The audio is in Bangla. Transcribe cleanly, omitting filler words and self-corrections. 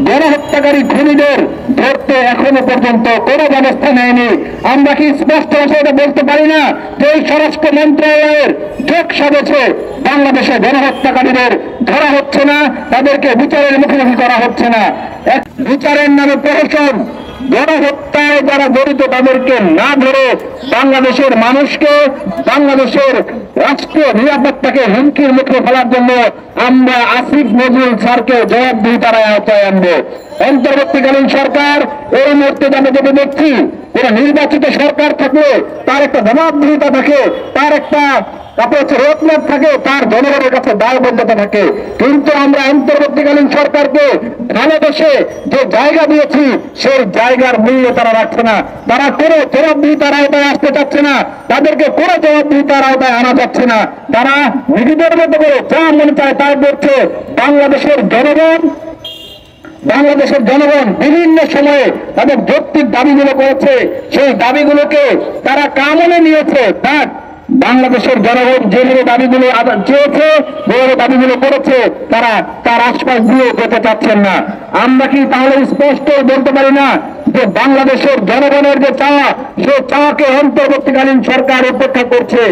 গণহত্যাকারী খুনিদের ধরতে এখনো পর্যন্ত কোনো ব্যবস্থা নেয়নি। আমরা কি স্পষ্ট ভাষায় বলতে পারি না যে এই স্বরাষ্ট্র মন্ত্রণালয়ের যোগ সাজেছে বাংলাদেশে গণহত্যাকারীদের ধরা হচ্ছে না, তাদেরকে বিচারের মুখোমুখি করা হচ্ছে না। এক বিচারের নামে প্রহসন, গণহত্যায় যারা জড়িত তাদেরকে না ধরে বাংলাদেশের মানুষকে, বাংলাদেশের রাষ্ট্রীয় নিরাপত্তাকে হুমকির মুখে ফেলার জন্য আমরা আসিফ নজরুল স্যারকে জবাবদিহিতার আওতায় আনবো। অন্তর্বর্তীকালীন সরকার এই মুহূর্তে আমরা যেটা দেখছি, এরা নির্বাচিত সরকার থাকলে তার একটা জবাবদিহিতা থাকে, তার একটা রোডম্যাপ থাকে, তার জনগণের কাছে দায়বদ্ধতা থাকে। কিন্তু আমরা অন্তর্বর্তীকালীন সরকারকে ভালোবেসে যে জায়গা দিয়েছি সেই জায়গার মূল্য তারা রাখছে না। তারা কোনো জবাবদিহিতার আওতায় আসতে চাচ্ছে না, তাদেরকে কোনো জবাবদিহিতার আওতায় আনা যাচ্ছে না। তারা নিজেদের মতো করে যা মনে চায় তাই করছে। বাংলাদেশের জনগণ বিভিন্ন সময়ে তাদের যৌক্তিক দাবিগুলো করেছে, সেই দাবিগুলোকে তারা কামনে নিয়েছে। বাট বাংলাদেশের জনগণ যেভাবে দাবিগুলো চেয়েছে, যেভাবে দাবিগুলো করেছে, তারা তার আশপাশ দিয়ে যেতে চাচ্ছেন না। আমরা কি তাহলে স্পষ্ট বলতে পারি না যে বাংলাদেশের জনগণের যে চাওয়া, সে চাওয়াকে অন্তর্বর্তীকালীন সরকার উপেক্ষা করছে?